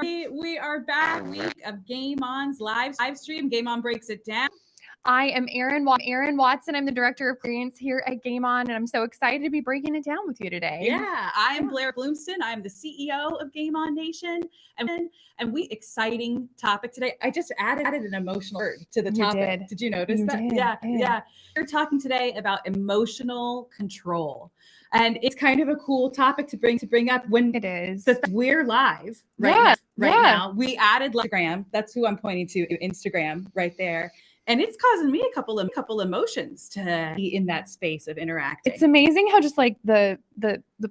we are back. Week of Game On's live stream. Game On breaks it down. I am Erin Watson. I'm the director of experience here at Game On, and I'm so excited to be breaking it down with you today. Yeah, I am Blair Bloomston. I'm the CEO of Game On Nation, and we exciting topic today. I just added an emotional word to the topic. Did you notice that? Yeah. We're talking today about emotional control. And it's kind of a cool topic to bring up when it is. We're live right now. We added Instagram. That's who I'm pointing to, Instagram right there. And it's causing me a couple emotions to be in that space of interacting. It's amazing how just like the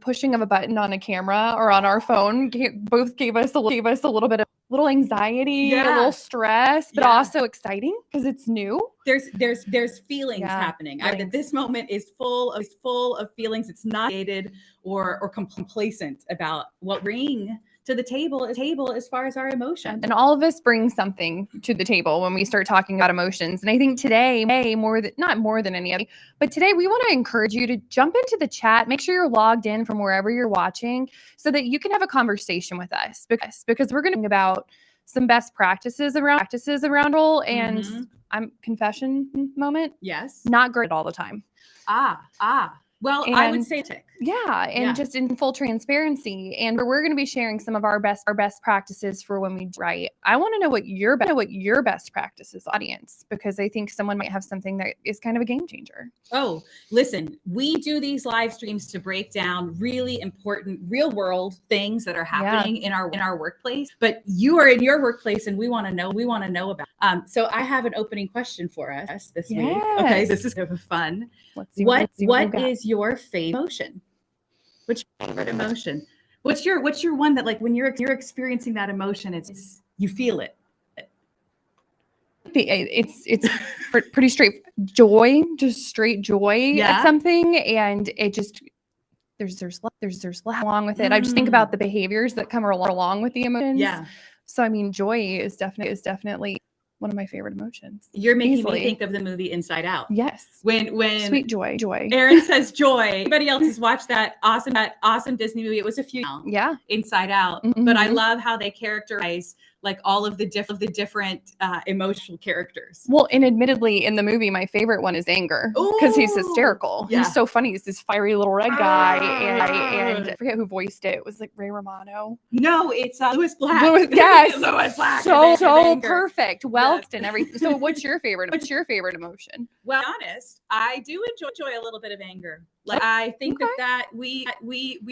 pushing of a button on a camera or on our phone both gave us a little bit of anxiety, a little stress, but also exciting because it's new. There's feelings happening. This moment is full of feelings. It's not dated or complacent about what we bring to the table as far as our emotions. And all of us bring something to the table when we start talking about emotions. And I think today, not more than any other, but today we want to encourage you to jump into the chat. Make sure you're logged in from wherever you're watching so that you can have a conversation with us because we're going to talk about some best practices around role and confession moment. Yes. Not great all the time. Well, I would say just in full transparency. And we're going to be sharing some of our best practices for when we write. I want to know what your best practices, audience, because I think someone might have something that is kind of a game changer. Oh, listen, we do these live streams to break down really important real world things that are happening in our workplace. But you are in your workplace, and we want to know about. So I have an opening question for us this week. Okay, this is kind of fun. Let's see what is your favorite emotion? What's your favorite emotion? What's your one that, like, when you're experiencing that emotion, it's you feel it? It's pretty straight joy, just straight joy at something, and it just there's along with it. I just think about the behaviors that come along with the emotions. Yeah. So I mean, joy is definitely one of my favorite emotions. You're making me think of the movie Inside Out. Yes. When sweet joy. Erin says joy. Anybody else has watched that awesome Disney movie? It was a few. Inside Out. Mm-hmm. But I love how they characterize like all of the different emotional characters. Well, and admittedly, in the movie, my favorite one is anger because he's hysterical. Yeah. He's so funny. He's this fiery little red guy, and I forget who voiced it. It was like Ray Romano. No, it's Louis Black. Louis Black. So perfect. Well, and everything. So, what's your favorite emotion? Well, to be honest, I do enjoy a little bit of anger. Like I think that we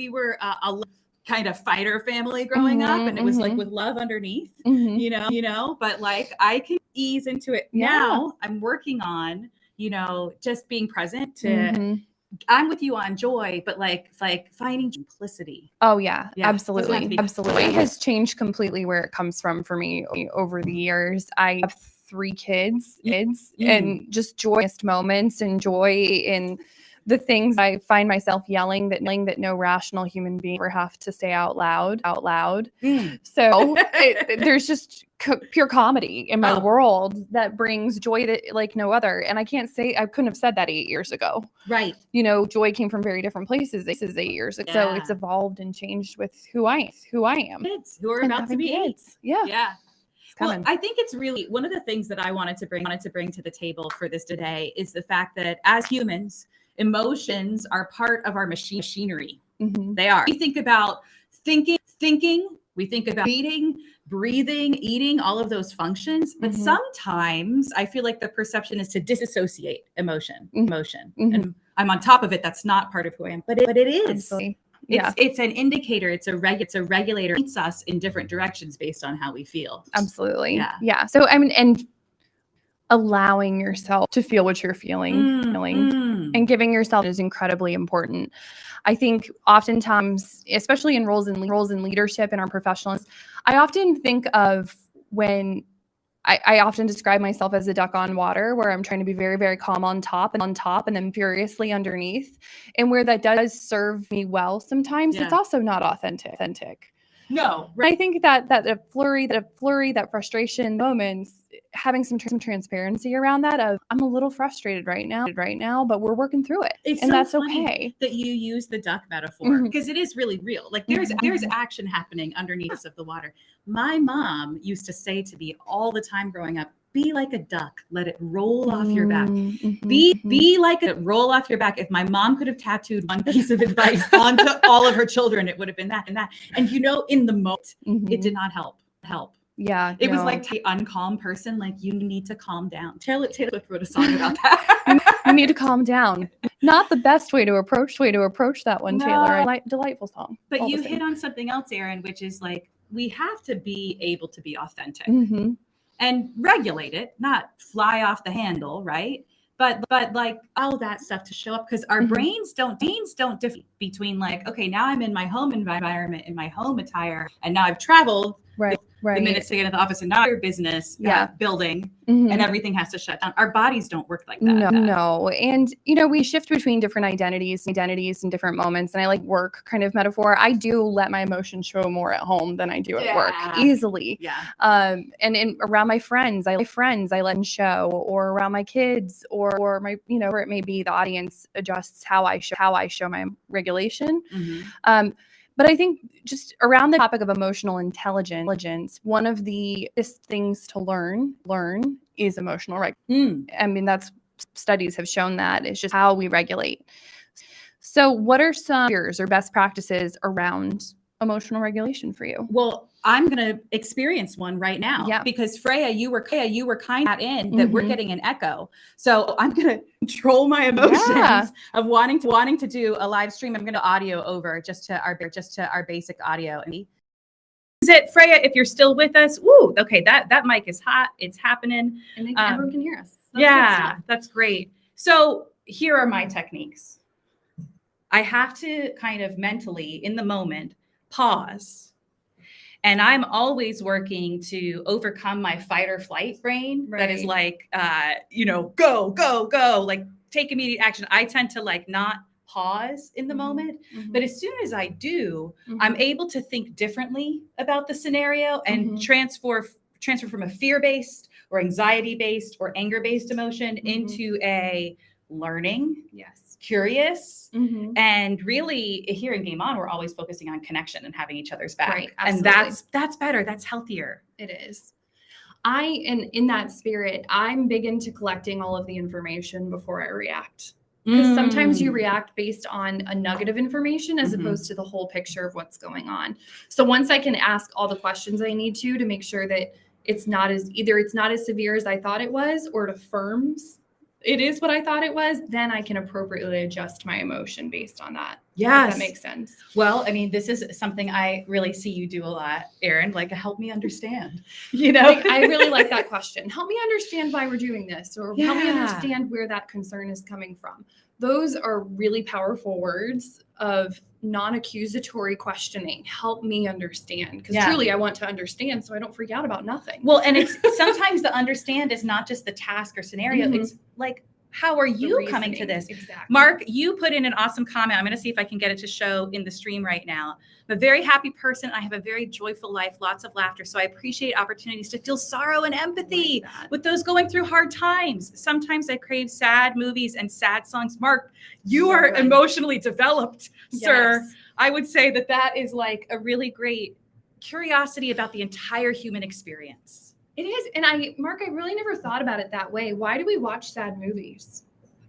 were a kind of fighter family growing up, and it was like with love underneath, you know, but like I can ease into it now. I'm working on, just being present to, I'm with you on joy, but like finding simplicity. Oh yeah, absolutely. It has changed completely where it comes from for me over the years. I have 3 kids, and just joyous moments and joy in the things I find myself yelling that no rational human being ever have to say out loud. So there's just pure comedy in my world that brings joy that like no other. And I couldn't have said that 8 years ago. Right. Joy came from very different places 8 years ago. So it's evolved and changed with who I am. Kids who are about to be kids. Yeah. Well, I think it's really one of the things that I wanted to bring to the table for this today is the fact that as humans, emotions are part of our machinery. Mm-hmm. They are. We think about thinking, we think about eating, breathing, eating, all of those functions. But sometimes I feel like the perception is to disassociate emotion. And I'm on top of it. That's not part of who I am, but it is. Absolutely. It's an indicator. It's a regulator. It leads us in different directions based on how we feel. Absolutely. Yeah. So I mean, and allowing yourself to feel what you're feeling and giving yourself is incredibly important. I think oftentimes, especially in roles in leadership in our professionals, I often think of when I often describe myself as a duck on water, where I'm trying to be very, very calm on top and then furiously underneath. And where that does serve me well sometimes, it's also not authentic. No. Right. I think that flurry, that frustration moments having some transparency around that of I'm a little frustrated right now, but we're working through it. It's and so that's funny okay. that you use the duck metaphor because it is really real. Like there's action happening underneath of the water. My mom used to say to me all the time growing up, be like a duck, let it roll off your back. Be like a roll off your back. If my mom could have tattooed one piece of advice onto all of her children, it would have been that and that. And in the moment, it did not help. Yeah. It was like the uncalm person, like you need to calm down. Taylor Swift wrote a song about that. You need to calm down. Not the best way to approach that one, no. Taylor. Delightful song. But you hit on something else, Erin, which is like we have to be able to be authentic and regulate it, not fly off the handle, right? But like all that stuff to show up because our brains don't differ between like, okay, now I'm in my home environment, in my home attire, and now I've traveled the minutes to get into the office and now your business building and everything has to shut down. Our bodies don't work like that. No. And, we shift between different identities in different moments. And I like work kind of metaphor. I do let my emotions show more at home than I do at work easily. Yeah. And around my friends, I let them show, or around my kids or my, where it may be, the audience adjusts how I show my regulation. But I think just around the topic of emotional intelligence, one of the biggest things to learn is emotional regulation. I mean, that's studies have shown that it's just how we regulate. So what are some fears or best practices around emotional regulation for you? Well, I'm going to experience one right now because Freya, you were kind of that we're getting an echo. So I'm going to control my emotions of wanting to do a live stream. I'm going to audio over just to our basic audio. Is it Freya? If you're still with us, woo, okay, that mic is hot. It's happening. And everyone can hear us. That's great. So here are my techniques. I have to kind of mentally in the moment pause. And I'm always working to overcome my fight or flight brain that is like, go, like take immediate action. I tend to like not pause in the moment. But as soon as I do, I'm able to think differently about the scenario and transfer from a fear-based or anxiety-based or anger-based emotion into a learning, curious, and really here in Game On, we're always focusing on connection and having each other's back. And that's better. That's healthier. It is. In that spirit, I'm big into collecting all of the information before I react. Because sometimes you react based on a nugget of information as opposed to the whole picture of what's going on. So once I can ask all the questions I need to make sure that it's not as severe as I thought it was, or it affirms it is what I thought it was, then I can appropriately adjust my emotion based on that. Yes. If that makes sense. Well, I mean, this is something I really see you do a lot, Erin, like help me understand, I really like that question. Help me understand why we're doing this, or help me understand where that concern is coming from. Those are really powerful words of non-accusatory questioning. Help me understand, because truly I want to understand so I don't freak out about nothing. Well, and it's sometimes the understand is not just the task or scenario. It's like, how are you coming to this? Exactly. Mark, you put in an awesome comment. I'm going to see if I can get it to show in the stream right now. I'm a very happy person. I have a very joyful life, lots of laughter. So I appreciate opportunities to feel sorrow and empathy with those going through hard times. Sometimes I crave sad movies and sad songs. Mark, you are emotionally developed, sir. I would say that is like a really great curiosity about the entire human experience. It is. And Mark, I really never thought about it that way. Why do we watch sad movies?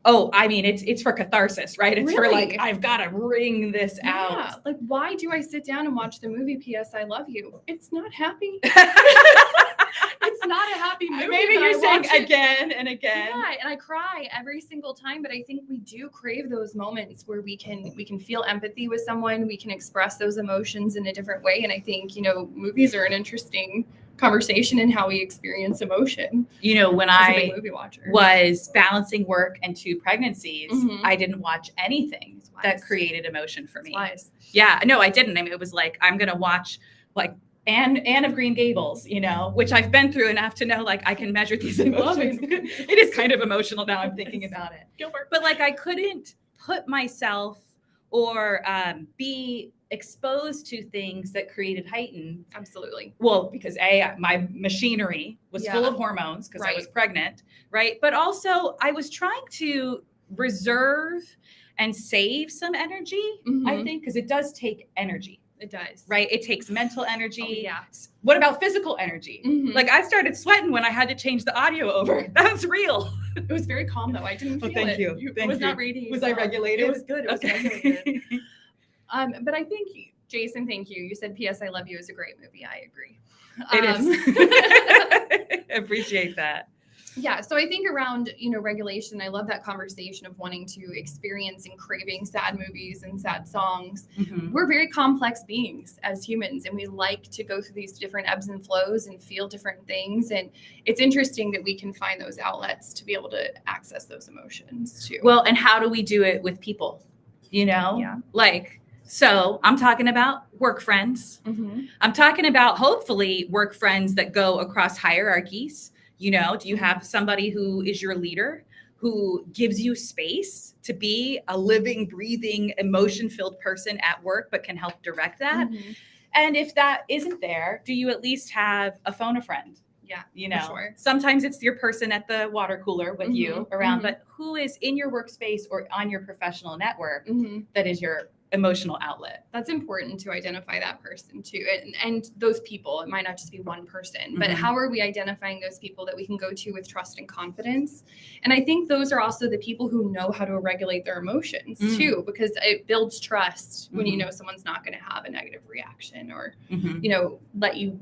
Oh, I mean, it's for catharsis, right? It's for like, I've got to wring this out. Like, why do I sit down and watch the movie P.S. I Love You? It's not happy. It's not a happy movie. Maybe you're saying again and again. Yeah, and I cry every single time, but I think we do crave those moments where we can feel empathy with someone, we can express those emotions in a different way. And I think, movies are an interesting conversation in how we experience emotion. When I was balancing work and 2 pregnancies, I didn't watch anything that created emotion for me. Yeah, no, I didn't. I mean, it was like, I'm going to watch like Anne of Green Gables, which I've been through enough to know, like, I can measure these emotions. It is kind of emotional now I'm thinking about it. But like, I couldn't put myself or be exposed to things that created heightened. Absolutely. Well, because my machinery was full of hormones because I was pregnant, right? But also I was trying to reserve and save some energy, I think, because it does take energy. It does. Right? It takes mental energy. Oh, yeah. What about physical energy? Like I started sweating when I had to change the audio over. That's real. It was very calm though. I didn't feel thank it. you. It was not radiating. Was I regulated? It was good. It was regulated. But I think, Jason, thank you. You said P.S. I Love You is a great movie. I agree. It is. Appreciate that. Yeah. So I think around, regulation, I love that conversation of wanting to experience and craving sad movies and sad songs. We're very complex beings as humans, and we like to go through these different ebbs and flows and feel different things. And it's interesting that we can find those outlets to be able to access those emotions too. Well, and how do we do it with people? Yeah. So I'm talking about work friends. I'm talking about hopefully work friends that go across hierarchies. Do you have somebody who is your leader, who gives you space to be a living, breathing, emotion-filled person at work, but can help direct that? And if that isn't there, do you at least have a phone a friend? Yeah, for sure. Sometimes it's your person at the water cooler with you around, but who is in your workspace or on your professional network that is your emotional outlet? That's important to identify that person too. And those people, it might not just be one person, but how are we identifying those people that we can go to with trust and confidence? And I think those are also the people who know how to regulate their emotions too, because it builds trust when you know someone's not going to have a negative reaction or, let you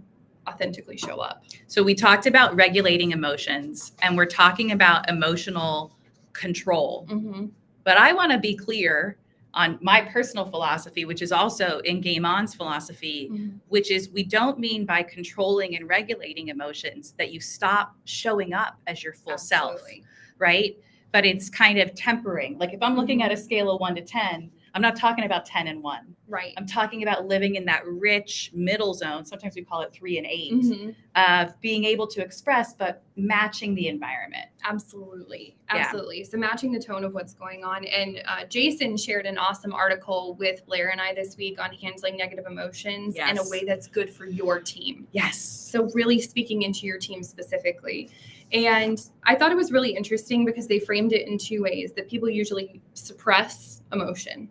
authentically show up. So we talked about regulating emotions, and we're talking about emotional control. But I want to be clear on my personal philosophy, which is also in Game On's philosophy, which is we don't mean by controlling and regulating emotions that you stop showing up as your full self, right? But it's kind of tempering. Like if I'm looking at a scale of 1 to 10, I'm not talking about 10 and 1. Right. I'm talking about living in that rich middle zone. Sometimes we call it 3 and 8 of being able to express, but matching the environment. Absolutely. So matching the tone of what's going on. And Jason shared an awesome article with Blair and I this week on handling negative emotions in a way that's good for your team. Yes. So really speaking into your team specifically. And I thought it was really interesting because they framed it in 2 ways: that people usually suppress emotion.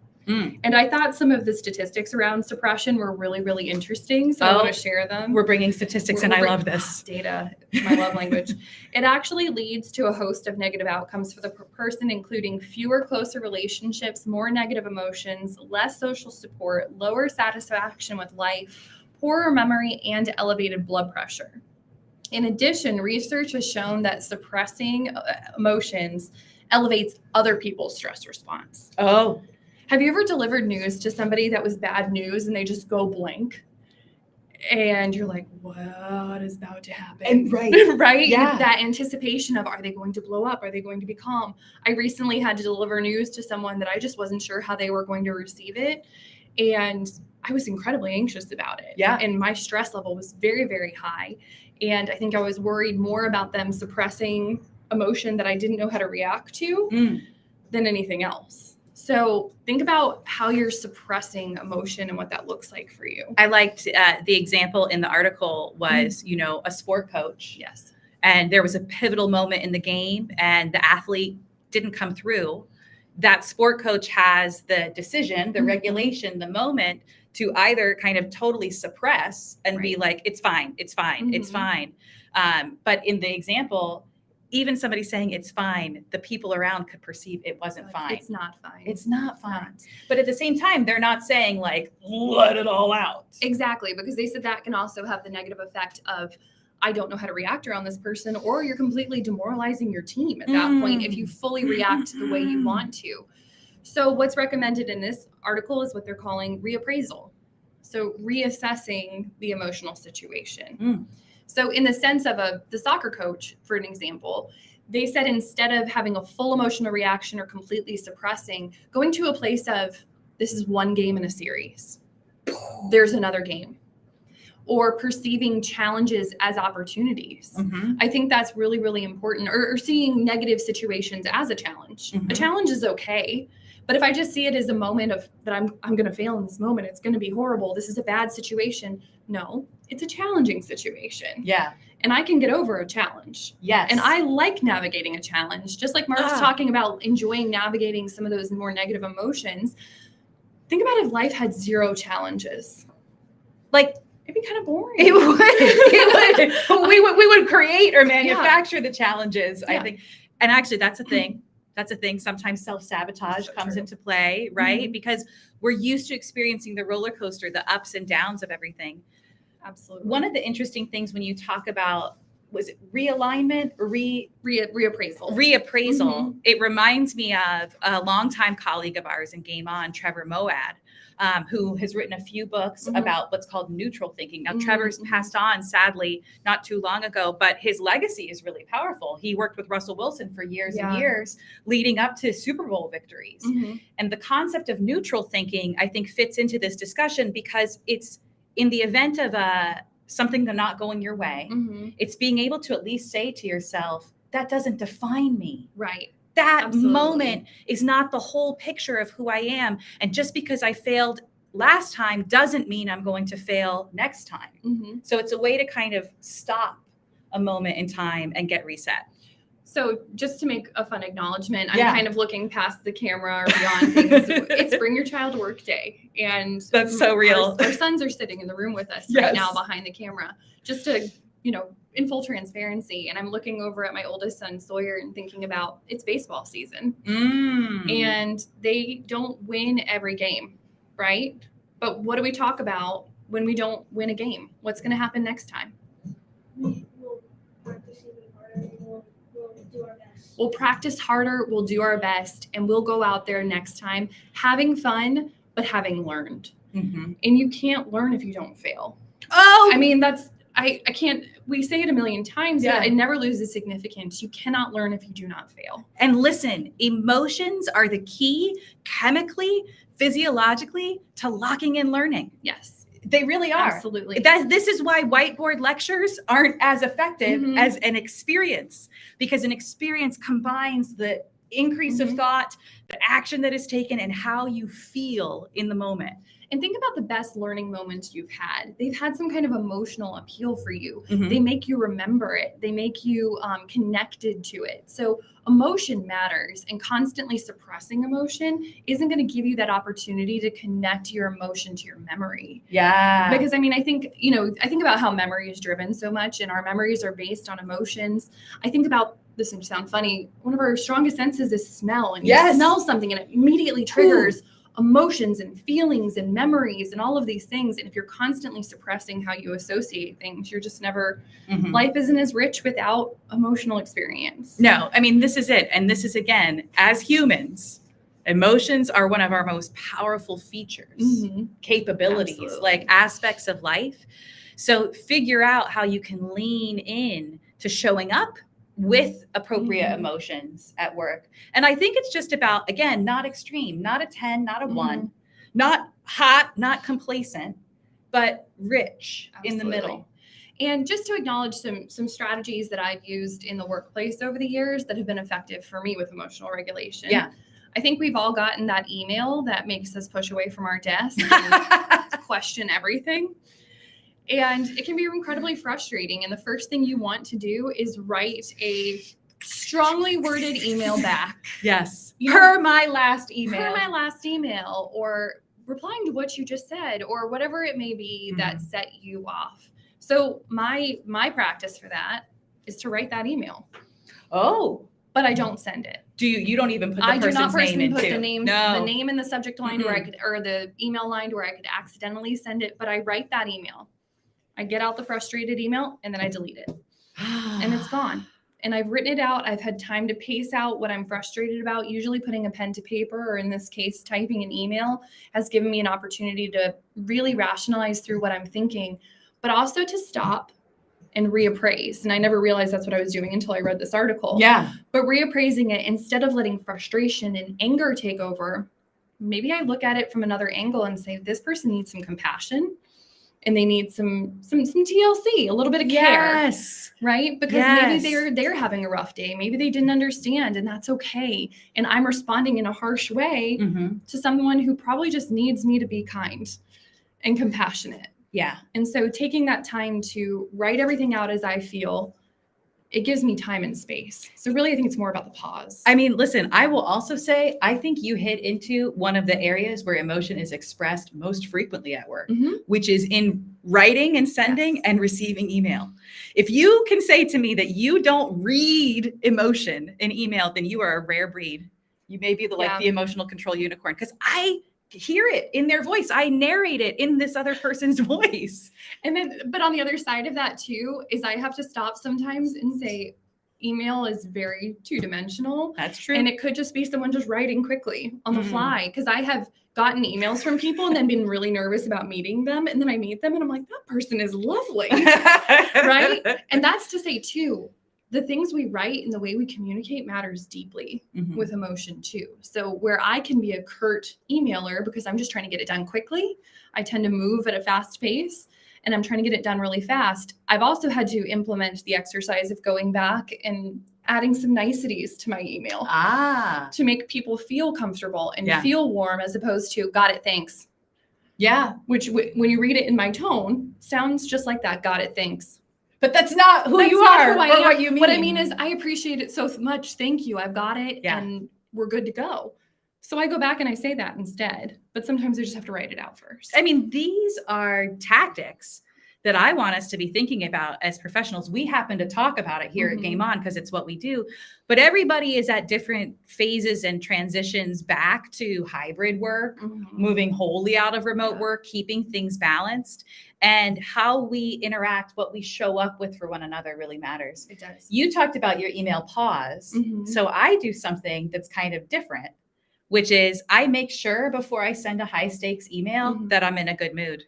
And I thought some of the statistics around suppression were really, really interesting. So I want to share them. We're bringing statistics, and I love this. Data, my love language. It actually leads to a host of negative outcomes for the person, including fewer, closer relationships, more negative emotions, less social support, lower satisfaction with life, poorer memory, and elevated blood pressure. In addition, research has shown that suppressing emotions elevates other people's stress response. Oh. Have you ever delivered news to somebody that was bad news and they just go blank? And you're like, what is about to happen? And right. Yeah. That anticipation of, are they going to blow up? Are they going to be calm? I recently had to deliver news to someone that I just wasn't sure how they were going to receive it. And I was incredibly anxious about it. Yeah. And my stress level was very, very high. And I think I was worried more about them suppressing emotion that I didn't know how to react to than anything else. So think about how you're suppressing emotion and what that looks like for you. I liked the example in the article was, a sport coach. Yes. And there was a pivotal moment in the game and the athlete didn't come through. That sport coach has the decision, the regulation, the moment to either kind of totally suppress and be like, it's fine, it's fine, it's fine. But in the example, even somebody saying it's fine, the people around could perceive it wasn't fine. It's not fine. It's not fine. But at the same time, they're not saying like, let it all out. Exactly, because they said that can also have the negative effect of, I don't know how to react around this person, or you're completely demoralizing your team at that point if you fully react the way you want to. So what's recommended in this article is what they're calling reappraisal. So reassessing the emotional situation. So in the sense of the soccer coach, for an example, they said instead of having a full emotional reaction or completely suppressing, going to a place of, this is one game in a series. There's another game. Or perceiving challenges as opportunities. I think that's really, really important. Or seeing negative situations as a challenge. A challenge is okay, But if I just see it as a moment of that I'm going to fail in this moment, it's going to be horrible. This is a bad situation. No, it's a challenging situation. Yeah. And I can get over a challenge. Yes. And I like navigating a challenge. Just like Mark was talking about enjoying navigating some of those more negative emotions. Think about if life had 0 challenges. Like, it'd be kind of boring. It would. we would create or manufacture the challenges, I think. And actually, that's a thing. That's a thing. Sometimes self-sabotage comes into play, right? Because we're used to experiencing the roller coaster, the ups and downs of everything. Absolutely. One of the interesting things when you talk about, was it realignment or reappraisal? Reappraisal. It reminds me of a longtime colleague of ours in Game On, Trevor Moad, who has written a few books about what's called neutral thinking. Now, Trevor's passed on, sadly, not too long ago, but his legacy is really powerful. He worked with Russell Wilson for years and years, leading up to Super Bowl victories. And the concept of neutral thinking, I think, fits into this discussion because it's in the event of something not going your way, it's being able to at least say to yourself, that doesn't define me. Right. That moment is not the whole picture of who I am. And just because I failed last time doesn't mean I'm going to fail next time. So it's a way to kind of stop a moment in time and get reset. So just to make a fun acknowledgement, I'm kind of looking past the camera or beyond things. It's Bring Your Child to Work Day. And that's so real. Our sons are sitting in the room with us right now behind the camera, just to, in full transparency. And I'm looking over at my oldest son, Sawyer, and thinking about it's baseball season. And they don't win every game, right? But what do we talk about when we don't win a game? What's going to happen next time? We'll practice harder, we'll do our best, and we'll go out there next time having fun, but having learned. And you can't learn if you don't fail. I mean, I can't, we say it a million times, but it never loses significance. You cannot learn if you do not fail. And listen, emotions are the key chemically, physiologically to locking in learning. Yes. They really are. Absolutely. This is why whiteboard lectures aren't as effective as an experience, because an experience combines the increase of thought, the action that is taken, and how you feel in the moment. And think about the best learning moments you've had. They've had some kind of emotional appeal for you. They make you remember it. They make you connected to it. So emotion matters, and constantly suppressing emotion isn't going to give you that opportunity to connect your emotion to your memory. Yeah. Because I mean, I think about how memory is driven so much, and our memories are based on emotions. I think about, this will sound funny, one of our strongest senses is smell. And you smell something and it immediately triggers emotions and feelings and memories and all of these things. And if you're constantly suppressing how you associate things, you're just never, life isn't as rich without emotional experience. No, I mean, this is it. And this is, again, as humans, emotions are one of our most powerful features, capabilities, like aspects of life. So figure out how you can lean in to showing up with appropriate emotions at work. And I think it's just about, again, not extreme, not a 10, not a 1, not hot, not complacent, but rich in the middle. And just to acknowledge some strategies that I've used in the workplace over the years that have been effective for me with emotional regulation. Yeah. I think we've all gotten that email that makes us push away from our desk and question everything. And it can be incredibly frustrating. And the first thing you want to do is write a strongly worded email back. Yes. Per my last email. Per my last email, or replying to what you just said, or whatever it may be that set you off. So my practice for that is to write that email. Oh. But I don't send it. You don't even put the person's name into? I do not personally put the name in the subject line or the email line where I could accidentally send it, but I write that email. I get out the frustrated email and then I delete it and it's gone. And I've written it out. I've had time to pace out what I'm frustrated about. Usually putting a pen to paper, or in this case, typing an email, has given me an opportunity to really rationalize through what I'm thinking, but also to stop and reappraise. And I never realized that's what I was doing until I read this article. Yeah. But reappraising it, instead of letting frustration and anger take over, maybe I look at it from another angle and say, this person needs some compassion. And they need some TLC, a little bit of care. Yes. right? Because maybe they're having a rough day. Maybe they didn't understand, and that's okay. And I'm responding in a harsh way to someone who probably just needs me to be kind and compassionate. Yeah. And so taking that time to write everything out as I feel, it gives me time and space. So really, I think it's more about the pause. I mean, listen, I will also say, I think you hit into one of the areas where emotion is expressed most frequently at work, which is in writing and sending and receiving email. If you can say to me that you don't read emotion in email, then you are a rare breed. You may be the emotional control unicorn, because I hear it in their voice. I narrate it in this other person's voice. And then, but on the other side of that too, is I have to stop sometimes and say, email is very two-dimensional. That's true. And it could just be someone just writing quickly on the fly. Because I have gotten emails from people and then been really nervous about meeting them. And then I meet them and I'm like, that person is lovely. Right? And that's to say too, the things we write and the way we communicate matters deeply with emotion too. So where I can be a curt emailer because I'm just trying to get it done quickly, I tend to move at a fast pace and I'm trying to get it done really fast. I've also had to implement the exercise of going back and adding some niceties to my email to make people feel comfortable and feel warm, as opposed to got it, thanks. Yeah. Which when you read it in my tone sounds just like that, got it, thanks. But that's not who you are or what you mean. What I mean is I appreciate it so much. Thank you. I've got it and we're good to go. So I go back and I say that instead. But sometimes I just have to write it out first. I mean, these are tactics that I want us to be thinking about as professionals. We happen to talk about it here at Game On because it's what we do. But everybody is at different phases and transitions back to hybrid work, moving wholly out of remote work, keeping things balanced. And how we interact, what we show up with for one another really matters. It does. You talked about your email pause. So I do something that's kind of different, which is I make sure before I send a high stakes email that I'm in a good mood.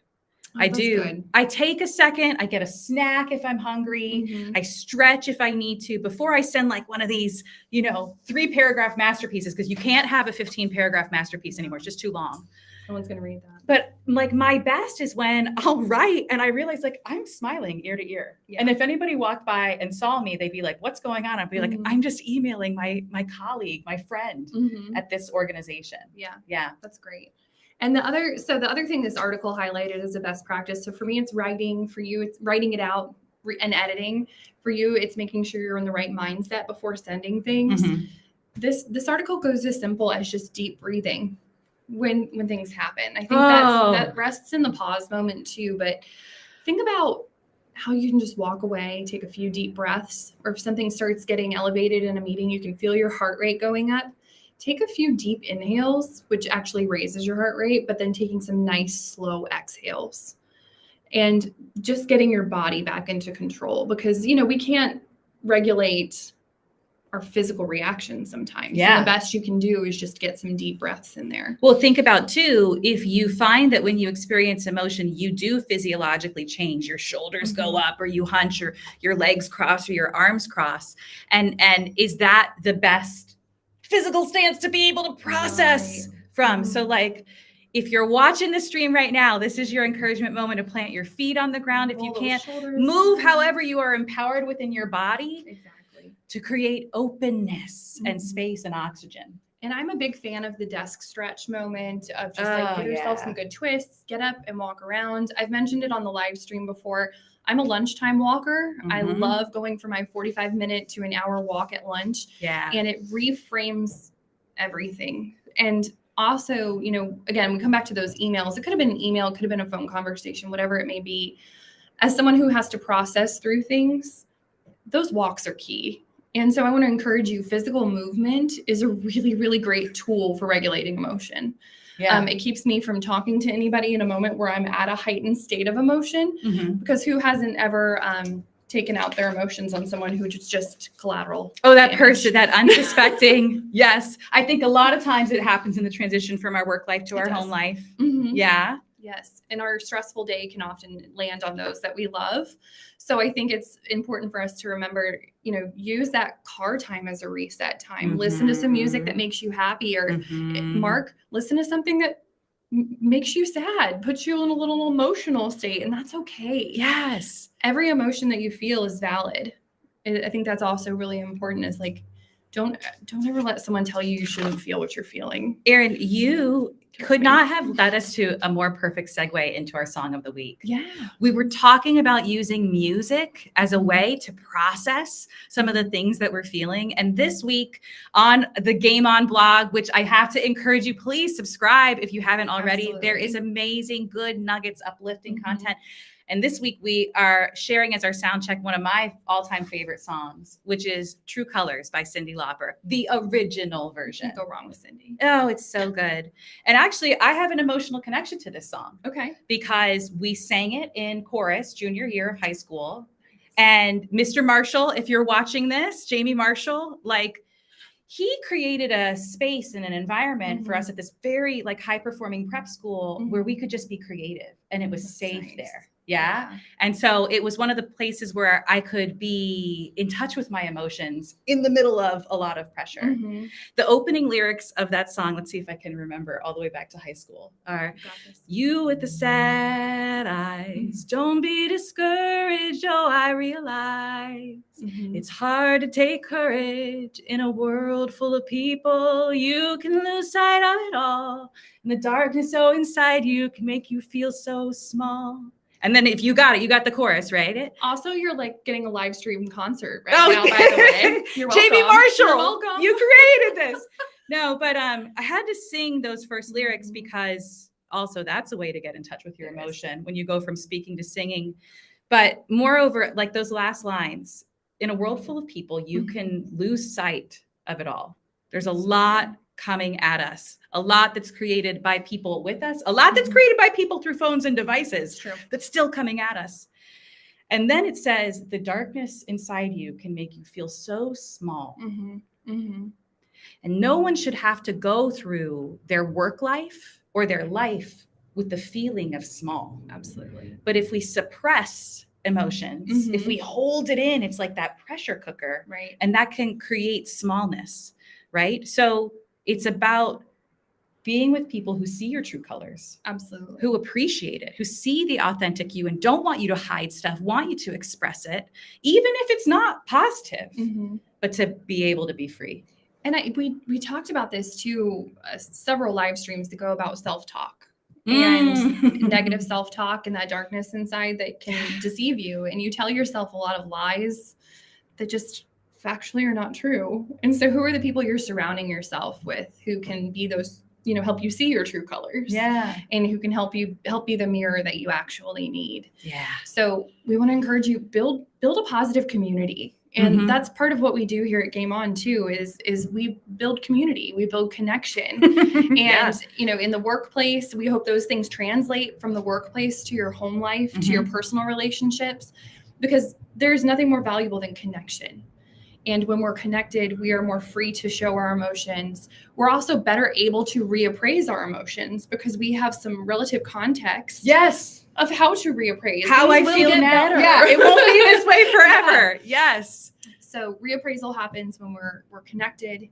I do. Good. I take a second. I get a snack if I'm hungry. I stretch if I need to before I send like one of these, 3-paragraph masterpieces, because you can't have a 15-paragraph masterpiece anymore. It's just too long. No one's going to read that. But like my best is when I'll write and I realize like I'm smiling ear to ear. Yeah. And if anybody walked by and saw me, they'd be like, what's going on? I'd be like, I'm just emailing my colleague, my friend at this organization. Yeah. Yeah. That's great. And the other thing this article highlighted as a best practice. So for me, it's writing. For you, it's writing it out and editing. For you, it's making sure you're in the right mindset before sending things. This article goes as simple as just deep breathing when things happen. I think that rests in the pause moment too. But think about how you can just walk away, take a few deep breaths, or if something starts getting elevated in a meeting, you can feel your heart rate going up. Take a few deep inhales, which actually raises your heart rate, but then taking some nice slow exhales and just getting your body back into control, because, we can't regulate our physical reactions sometimes. Yeah. So the best you can do is just get some deep breaths in there. Well, think about too, if you find that when you experience emotion, you do physiologically change, your shoulders go up, or you hunch, or your legs cross, or your arms cross. And is that the best physical stance to be able to process from? So like, if you're watching the stream right now, this is your encouragement moment to plant your feet on the ground. If you can't, move however you are empowered within your body to create openness and space and oxygen. And I'm a big fan of the desk stretch moment of just give yourself some good twists, get up and walk around. I've mentioned it on the live stream before. I'm a lunchtime walker. I love going for my 45-minute to an hour walk at lunch. Yeah. And it reframes everything. And also, again, we come back to those emails. It could have been an email, it could have been a phone conversation, whatever it may be. As someone who has to process through things, those walks are key. And so I want to encourage you, physical movement is a really, really great tool for regulating emotion. Yeah. It keeps me from talking to anybody in a moment where I'm at a heightened state of emotion, because who hasn't ever taken out their emotions on someone who's just collateral? Oh, that person, that unsuspecting. Yes. I think a lot of times it happens in the transition from our work life to our home life. Yeah. Yes. And our stressful day can often land on those that we love. So I think it's important for us to remember, use that car time as a reset time. Listen to some music that makes you happy, or Mark, listen to something that makes you sad, puts you in a little emotional state, and that's okay. Yes. Every emotion that you feel is valid. I think that's also really important, is like, don't ever let someone tell you shouldn't feel what you're feeling. Erin, you could not have led us to a more perfect segue into our song of the week. Yeah. We were talking about using music as a way to process some of the things that we're feeling. And this week on the Game On blog, which I have to encourage you, please subscribe if you haven't already. Absolutely. There is amazing, good nuggets, uplifting content. And this week we are sharing as our sound check one of my all-time favorite songs, which is True Colors by Cyndi Lauper, the original version. Can't go wrong with Cyndi. Oh, it's so good. And actually, I have an emotional connection to this song. Okay. Because we sang it in chorus junior year of high school. And Mr. Marshall, if you're watching this, Jamie Marshall, like, he created a space and an environment for us at this very like high performing prep school where we could just be creative, and it was safe there. Yeah. And so it was one of the places where I could be in touch with my emotions in the middle of a lot of pressure. The opening lyrics of that song, let's see if I can remember all the way back to high school, are, "You with the sad eyes, don't be discouraged. Oh, I realize it's hard to take courage in a world full of people. You can lose sight of it all. And the darkness inside you can make you feel so small." And then if you got it, you got the chorus, right? Also, you're like getting a live stream concert right now, by the way. You're welcome. Jamie Marshall, you're welcome. You created this. No, but I had to sing those first lyrics because also that's a way to get in touch with your emotion when you go from speaking to singing. But moreover, like those last lines, in a world full of people, you can lose sight of it all. There's a lot coming at us, a lot that's created by people with us, a lot that's created by people through phones and devices that's still coming at us. And then it says, the darkness inside you can make you feel so small. And no one should have to go through their work life or their life with the feeling of small. Absolutely. But if we suppress emotions, if we hold it in, it's like that pressure cooker, right? And that can create smallness, right? So it's about being with people who see your true colors. Absolutely. Who appreciate it, who see the authentic you and don't want you to hide stuff, want you to express it, even if it's not positive, but to be able to be free. And we talked about this too, several live streams ago, about self-talk and negative self-talk and that darkness inside that can deceive you. And you tell yourself a lot of lies that just factually are not true. And so who are the people you're surrounding yourself with who can be those, help you see your true colors? Yeah. And who can help be the mirror that you actually need. Yeah. So we want to encourage you, build a positive community. And that's part of what we do here at Game On too, is we build community, we build connection. And, in the workplace, we hope those things translate from the workplace to your home life, to your personal relationships, because there's nothing more valuable than connection. And when we're connected, we are more free to show our emotions. We're also better able to reappraise our emotions because we have some relative context. Yes. Of how to reappraise. How I feel now. Better. Yeah, it won't be this way forever. Yes. So reappraisal happens when we're connected,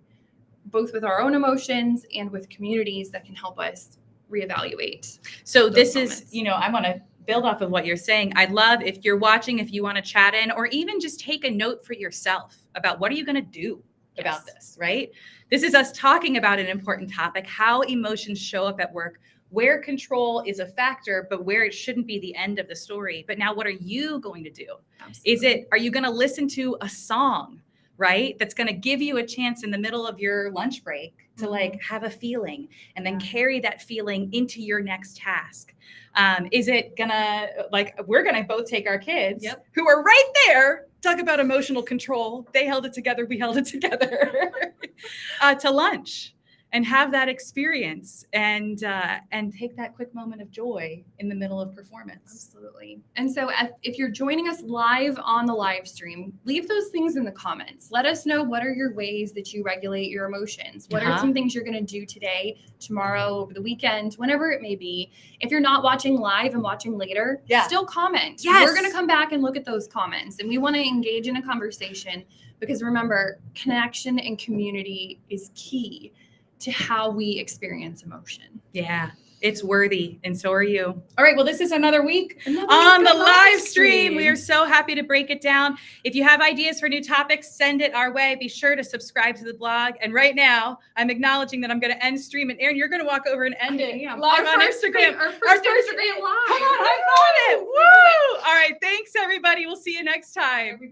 both with our own emotions and with communities that can help us reevaluate. So this moments. I want to build off of what you're saying. I'd love if you're watching, if you want to chat in, or even just take a note for yourself about what are you going to do about this, right? This is us talking about an important topic, how emotions show up at work, where control is a factor, but where it shouldn't be the end of the story. But now what are you going to do? Absolutely. Are you going to listen to a song, right? That's going to give you a chance in the middle of your lunch break to like have a feeling and then carry that feeling into your next task. Is it gonna, we're gonna both take our kids who are right there, talk about emotional control. They held it together, we held it together, to lunch and have that experience and take that quick moment of joy in the middle of performance. Absolutely. And so if you're joining us live on the live stream, leave those things in the comments. Let us know, what are your ways that you regulate your emotions? What are some things you're going to do today, tomorrow, over the weekend, whenever it may be. If you're not watching live and watching later, still comment. Yes. We're going to come back and look at those comments, and we want to engage in a conversation, because remember, connection and community is key. to how we experience emotion. Yeah. It's worthy, and so are you. All right, well, this is another week on the live stream. We are so happy to break it down. If you have ideas for new topics, send it our way. Be sure to subscribe to the blog. And right now, I'm acknowledging that I'm going to end stream. And Erin, you're going to walk over and end it live on Instagram. Our first Instagram live. Come on, high five it. Woo! All right, thanks, everybody. We'll see you next time.